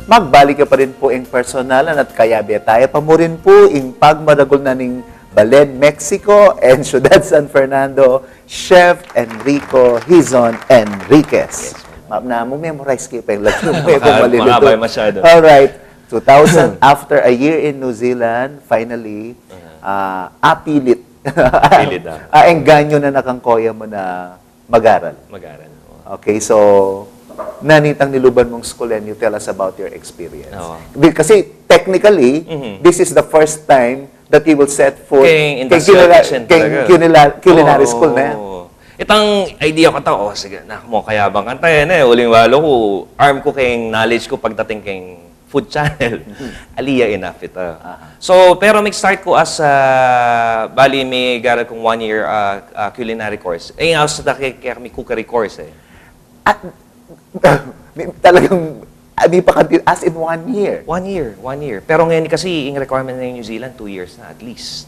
magbalik ka pa rin po ing personalan at kaya tayo pa mo rin po ing pagmaragol na ning Balen, Mexico and Ciudad San Fernando, Chef Enrico Hizon Enriquez. Na mo memorize kayo pa yung lahat mo Makabay masyado. Alright. 2000, after a year in New Zealand, finally, apilit. Apilit, Engganyo na nakangkoya mo na mag-aral. Mag-aral. Okay, so, nanitang niluban mong school and you tell us about your experience. Kasi technically, this is the first time that you will set foot kay culinary school na yan. Itang idea ko ito, sige, mo kayabang kanta yan uling walo ko, arm ko kayong knowledge ko pagdating kayong food channel. Aliyah enough ito. So, pero mag-start ko as, bali may garal kong 1 year culinary course. Yung house na kaya kami cookery course At, talagang, di pa as in 1 year? 1 year, 1 year. Pero ngayon kasi, yung requirement ng New Zealand, 2 years na at least.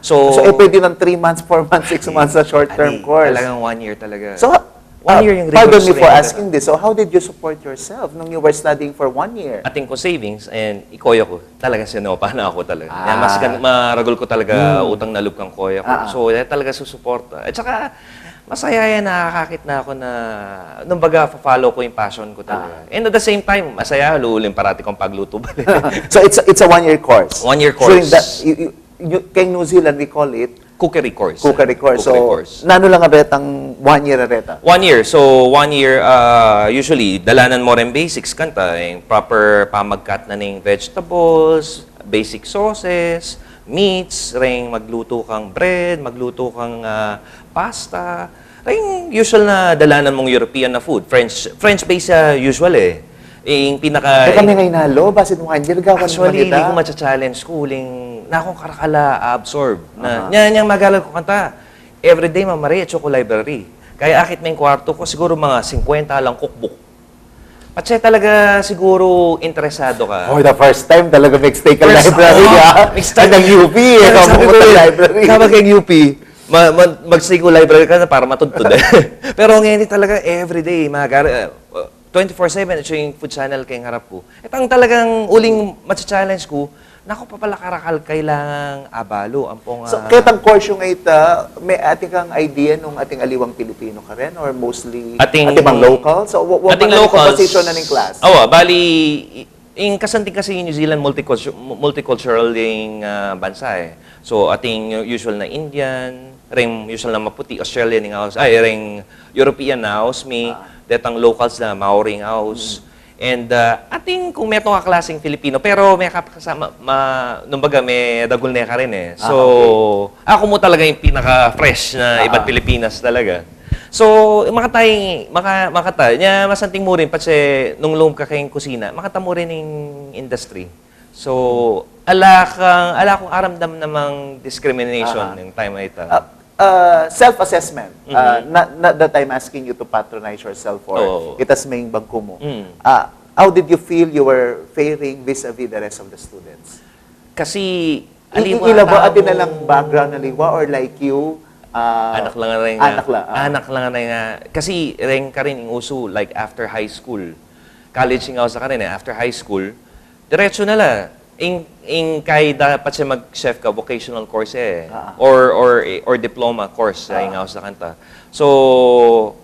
So pwede ng 3 months, 4 months, 6 months na short-term course. Talagang 1 year talaga. So, 1 year yung pardon me for asking this. So, how did you support yourself nung you were studying for 1 year? Ating ko savings and ikoya ko. Talaga sinopa na ako talaga. Mas maragol ko talaga utang na loob kang koya ko. So, talaga susuporta. At saka, masaya yan, nakakakit na ako na, nung baga, follow ko yung passion ko talaga. And at the same time, masaya, luulim parati kong pagluto. So, it's a 1 year course? 1 year course. During that, kay New Zealand, we call it? Cookery course. Cookery course. Cookery so, course. Nano lang aretang 1 year areta? 1 year. So, 1 year, usually, dalanan mo rin basics kanta. Yung proper pamagkat na ng vegetables, basic sauces, meats, ring magluto kang bread, magluto kang pasta. Ring usual na dalanan mong European na food. French-based usual Yung pinaka... Kami ngayon nalo, basit mo kanjil, gawan actually, hindi ko matcha-challenge ko. Na akong karakala, absorb. Yan yung magagal ko kanta. Everyday, mamari at Choco Library. Kaya akit may kwarto ko, siguro mga 50 lang cookbook. Patse talaga siguro interesado ka. Oh, the first time talaga mixtape ka library, Mixtape ng UP, library. Kapag kang UP, mag-stay ko library ka na para matudtod Pero ngayon talaga, everyday, 24/7 ito yung food channel kayong harap ko. Itang talagang uling matcha-challenge ko, naku pa pala karakal kailangang abalo. So, ketang course yung may ating kang idea nung ating aliwang Pilipino ka rin? Or mostly ating bang local? So, what ating locals, composition na ng class? Bali, yung kasanting kasi yung New Zealand multicultural yung bansa So, ating usual na Indian, ring usual na maputi, Australian yung house, ring European na house, may detang locals na Maoring house. And ating kung may itong kaklaseng Filipino, pero may kasama, nung baga may dagul na ka rin So, ako mo talaga yung pinaka-fresh na ibang Pilipinas talaga. So, makatay, masanting mo rin, kasi nung lum ka kayong kusina, makata mo rin yung industry. So, ala kong aramdam namang discrimination yung time na ito. Self-assessment. Not that I'm asking you to patronize yourself or itas may bangko mo. How did you feel you were faring vis-a-vis the rest of the students? Kasi, ila ba atin na lang background na liwa or like you? Anak lang rin nga. Anak lang rin nga. Kasi, rin ka rin yung uso, like after high school. College yung sa ka rin after high school. Diretso na lang. Kay dapat siya mag-chef ka, vocational course or diploma course yung sa kanta. So,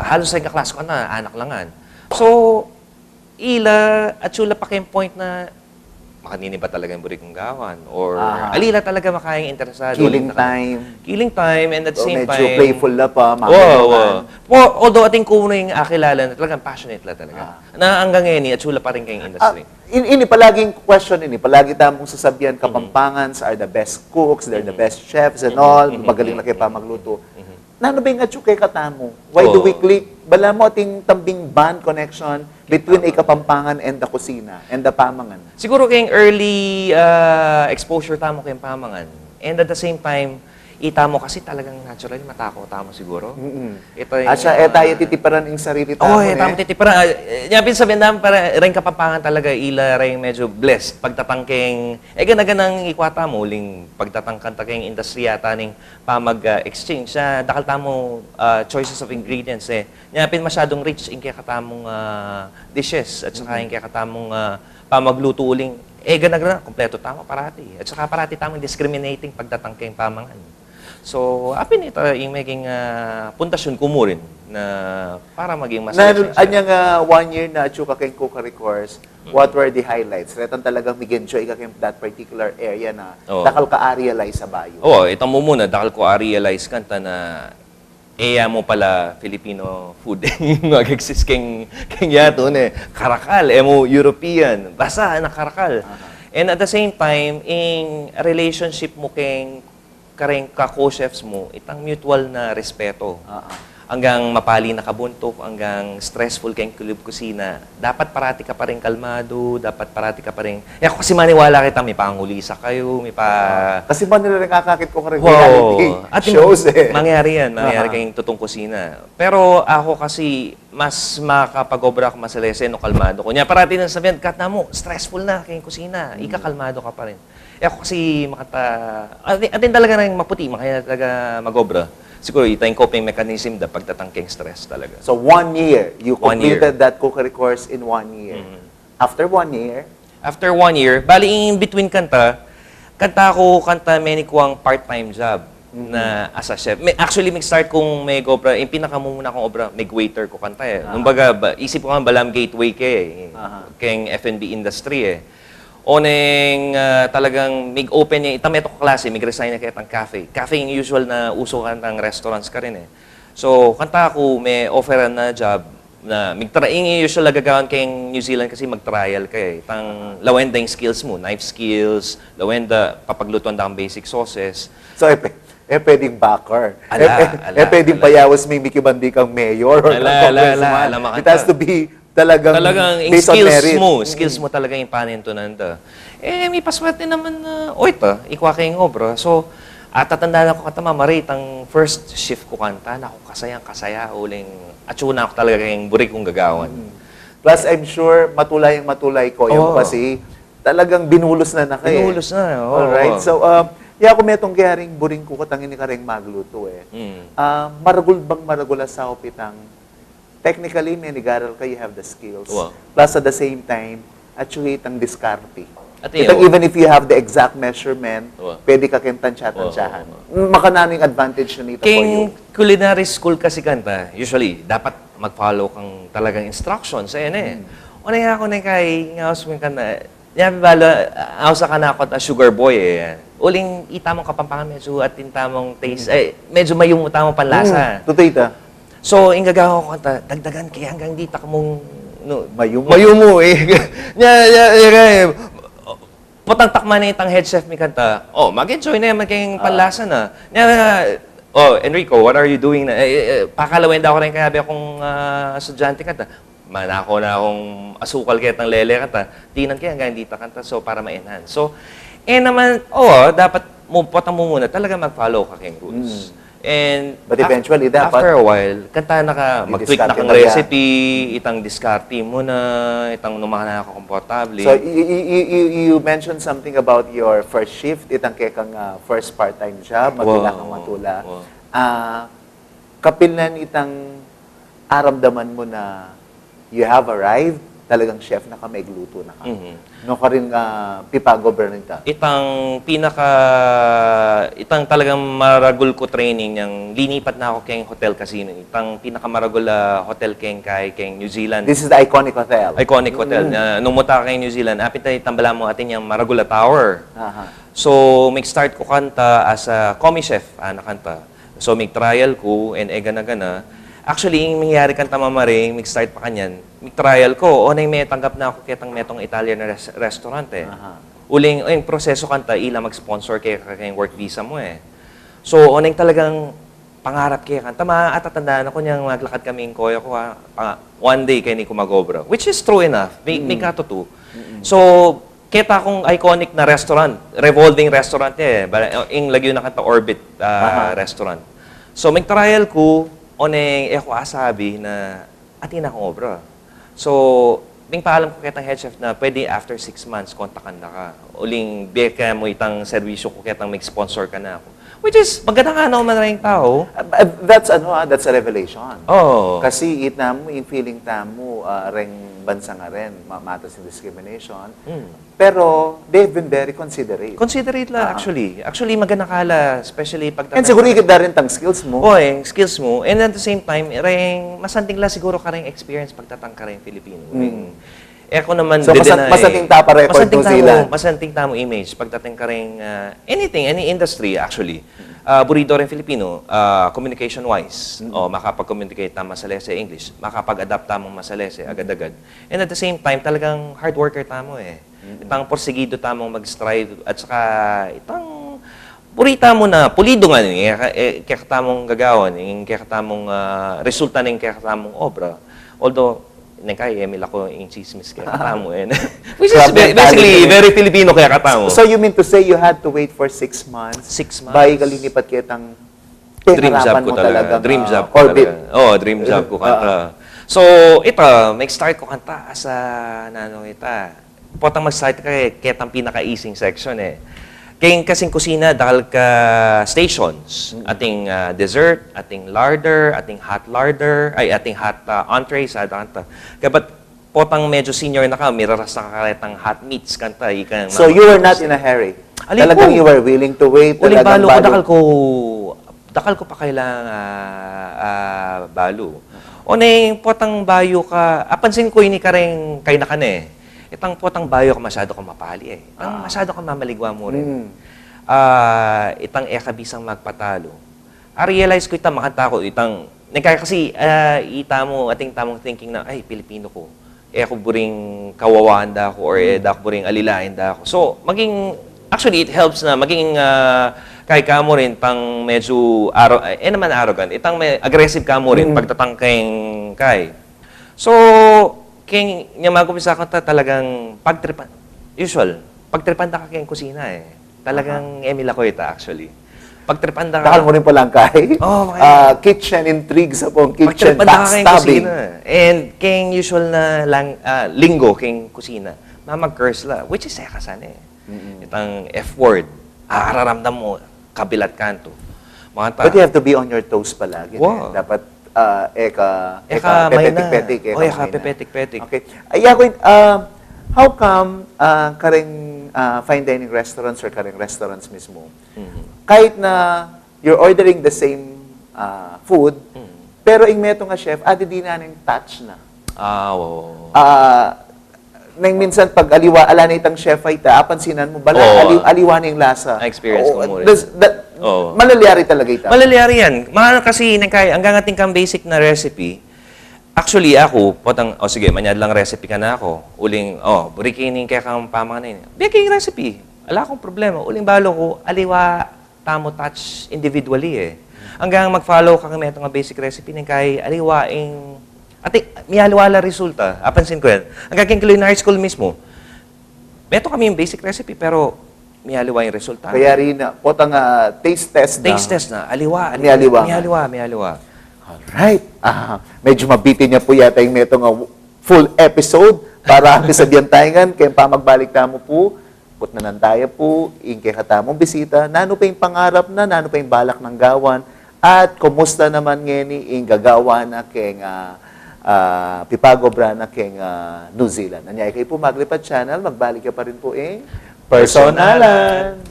halos sa kaklase ko na, anak langan. So, at sula pa kayong point na makanini ba talaga yung buri kong gawan? Or alila talaga makayang interesado. Killing time. Killing time and at the same time... Medyo playful na pa, Although ating kuno yung akilala na talagang passionate la talaga. Na hanggang ngayon, at sula pa rin kayong industry. Ini palaging question palagi tamong sasabihan Kapampangans are the best cooks, they're the best chefs and all, magaling na kayo pa magluto. Nano ba yung kay katamo? Why do we click? Bala mo ating tambing band connection between a Kapampangan and the kusina and the pamangan. Siguro kayong early exposure tamo kayong pamangan. And at the same time, ita mo kasi talagang naturally matakot tamo siguro. Ito yung, At siya, tayo titiparan yung sarili tamo. tamo titipara. Yapin sabihin namin para rin kapapangan talaga ila rin medyo blessed pagtatangking ganaganang ikwata mo uling pagtatangkan taking industry yata ning pamag-exchange sa dakal tamo choices of ingredients Yapin masyadong rich in kaya katamong dishes at saka in kaya katamong pamagluto uling ganagan kompleto tamo parati at saka parati tamong discriminating pagtatangking pamangan. So, apin ito yung maging puntasyon ko mo rin na para maging mas Anyang 1 year na chuka kayong cookery course, what were the highlights? Retan talagang mig-enjoy ka kayong that particular area na dakal ka-realize sa bayo. ito mo muna, dakal ko realize kanta na mo pala Filipino food. Mag-exist keng yato karakal, mo European, basta na karakal. And at the same time, in relationship mo keng kareng ka-co-chefs mo, itang mutual na respeto. Hanggang mapali na kabuntok, hanggang stressful kayong kulub kusina, dapat parati ka pa rin kalmado, dapat parati ka pa rin... Ako kasi maniwala kita, may pangulisa kayo, may pa... Kasi ba nila nakakakit ko kareng reality shows Mangyari yan, mangyari kayong tutong kusina. Pero ako kasi, mas makapag-obra ako masalese no kalmado ko. Nya parati nang sabihin, kat na mo, stressful na kayong kusina, ikakalmado ka pa rin. Ako kasi atin talaga nang maputi, makaya talaga mag-obra. Siguro ito yung coping mechanism da pagtatangking stress talaga. So 1 year, you 1 year. completed that cookery course in 1 year. After 1 year, After 1 year, bali in between kanta many ko ang part-time job na as a chef. Actually, mag-start kong may obra, yung pinakamuna kong obra, may waiter ko kanta Numbaga, isip ko nga balam gateway keng F&B industry Oneng talagang mig-open niya, itang meto ko klase, mig-resign na kaya tang cafe. Cafe yung usual na uso kantang restaurants ka rin So, kanta ako, may offer na job na yung usual nagagawan kayong New Zealand kasi mag-trial ka Tang lawenda yung skills mo, knife skills, lawenda, papaglutuan ang basic sauces. so pwedeng backer. Pwedeng payawas may Bandi kang mayor or congressman. It has to be talagang yung based on merit. skills mo talaga yung panintunan ta. May paswerte naman na, ikwa kayong obra. So, tatandaan ako kata mamarate ang first shift ko kanta, naku, kasaya, uling, atsuna ako talaga kayong buri kong gagawan. Plus, I'm sure, matulay ko yung kasi talagang binulos na kayo. Binulos na, Alright, so, kung metong kayaring buring ko katangin ni kareng magluto maragul sa opitang technically, may nigaral ka, you have the skills. Plus, at the same time, actually, itang diskarte. Even if you have the exact measurement, pwede ka kayong tansya-tansyahan. Makanaming advantage na nito for you. Culinary school kasi kanta, usually, dapat mag-follow kang talagang instructions. Una nga ako na kay ngawas mo kanta, sa ka na ako sugar boy Uling itamong kapampangan medyo at tintamong taste, medyo may yung tamong panlasa. Tutita. So, ingagawa ko kanta, dagdagan kaya hanggang di ta mong Mayumo. Putang takman na itang head chef mi kanta, mag-enjoy na yan, maging panlasa na. Enrico, what are you doing na? Pakalawenda ko rin kayabi akong estudyante kanta. Manako na akong asukal kaya tang lele kanta. Tinan kaya hanggang di ta kanta, so para ma-enhance. So, naman, dapat putang mo muna, talaga mag-follow ka kayong rules. But eventually, dapat after a while, kanta na ka, mag-tweak na kang recipe, itang diskarte mo na, itang numahan na ako komportable. So, you mentioned something about your first shift, itang kaya kang first part-time job, magpila kang matula. Kapilan itang aramdaman mo na you have arrived, talagang chef na ka, may gluto na ka. No ka rin pipa-government Itang talagang maragul ko training yung linipat na ako kayong hotel casino. Itang pinakamaragul hotel kayong New Zealand. This is the iconic hotel. Iconic hotel. Nung muta kayong New Zealand, apit na itambala mo atin yung Maragula Tower. So, mag-start ko kanta as a commie chef, kanta. So, mag-trial ko, and gana-gana. Actually, yung mangyari kanta mamaring, mag-start pa kanyan, mag-trial ko, na yung may tanggap na ako kitang metong Italian restaurant Uling, yung proseso kanta, ila mag-sponsor kayong work visa mo So, yung talagang pangarap kaya kanta, maatatandaan ako niyang maglakad kami yung koya ko one day kayo ni kumagobra. Which is true enough, may katuto. So, kita akong iconic na restaurant, revolving restaurant ing lagyo na kanta Orbit restaurant. So, may trial ko, oneng ako asabi na atin akong obra. So, may paalam ko kitang head chef na pwede after 6 months, kontakan na ka. Uling, beka mo itang servisyo ko, kitang mag-sponsor ka na ako. Which is, maganda nga naman na rin tao. That's that's a revelation. Oh. Kasi it na mo, yung feeling ta mo, reng bansa nga rin, matas in discrimination. Pero, they've been very considerate. Considerate la, actually. Actually, maganda kala, especially pag... And siguro ikit na rin tang skills mo. Oo, skills mo. And at the same time, ring, masanting la siguro ka rin experience pagtatang ka rin Filipino. Ako naman, So, masanting ta pa record New Zealand. Masanting tamo image. Pagdating ka rin, anything, any industry actually. Burido rin Filipino, communication-wise. Makapag-communicate tama sa lese English. Makapag-adapt tamang masalese, agad-agad. And at the same time, talagang hard worker tamo eh. Itang porsigido tamang mag-strive. At saka, itang purita mo na, pulido nga kaya katamong gagawan, kaya katamong resulta ng kaya katamong obra. Although, kay Emil ako yung chismis kaya katamo which is basically very Filipino kaya katamo. So you mean to say you had to wait for 6 months? 6 months. Bayi kalinipat kitang Dream job ko talaga. Dream job ko Orbit. talaga. Oh, dream job ko kanta. So, ito, mag-start ko kanta sa nano ita. Potang mag-start ka kitang pinaka-easing section eh. Kayong kasing kusina, dahil ka stations, ating dessert, ating larder, ating hot larder, ating hot entrees, kanta. Kaya ba't potang medyo senior na ka, miraras na karetang hot meats, kanta. So you were not in a hurry? Alin Talagang po? you were willing to wait? Uling Talagang balo ko, dakal ko pa kailang balo. O na potang bayo ka, pansin ko ini ka rin kay na ka na eh. Itang potang bayo ka masyado ka mapali eh. Itang masyado ka mamaligwa mo rin. Itang ekabisang magpatalo. Realize ko itang makanta ko, itang, kasi ating tamong thinking na, ay, Pilipino ko. Ako buring kawawaan da ako or ako buring alilain da ako. So, actually, it helps na maging kay ka mo rin, tang medyo, naman arrogant, itang aggressive ka mo rin, pagtatang kay. So, kaya niya magupisa ko talagang pagtripan, pagtripan ka kayong kusina eh. Talagang Emil ako ito actually. Pagtripan ka. Dakal mo rin palang kay. Kitchen intrigues upon kitchen backstabbing. And kayong usual na linggo kayong kusina, mamag-curse la, which is sekasan eh. Itang F-word, araramdam mo, kabilat kanto. But you have to be on your toes palagi. Wow. Dapat pepetik-petik. Pepetik-petik. Okay. How come karing fine dining restaurants or karing restaurants mismo, kahit na you're ordering the same food, pero yung meto nga chef, di na ng touch na. Nang minsan pag ala na itang chef ay apansinan mo, aliwa na yung lasa. Experience ko mo rin. Malalyari talaga ito. Malalyari yan. Kasi hanggang ating kang basic na recipe, actually ako, sige, manyad lang recipe ka na ako. Uling, burikining kaya kang pamanganayin. Baking recipe. Wala akong problema. Uling balo ko, aliwa, tamo touch individually eh. Hanggang mag-follow ka kami itong basic recipe ng kay aliwaing miyaliwala resulta. Apansin ko yan. Hanggang culinary school mismo, meto kami yung basic recipe, pero miyaliwa yung resulta. Kaya rin na, potang taste test na. Taste test na. Aliwa. Miyaliwa. Alright. Medyo mabitin niya po yata yung meto nga full episode para sa biyantayngan. Kaya pa magbalik tamo po, put na nantaya po, kaya katamong bisita, nano pa yung pangarap na, nano pa yung balak ng gawan, at kumusta naman ngeni yung gagawa na kaya Pipago Brana keng New Zealand. Anyay kayo po Maglipad Channel, magbalik ka pa rin po Personalan.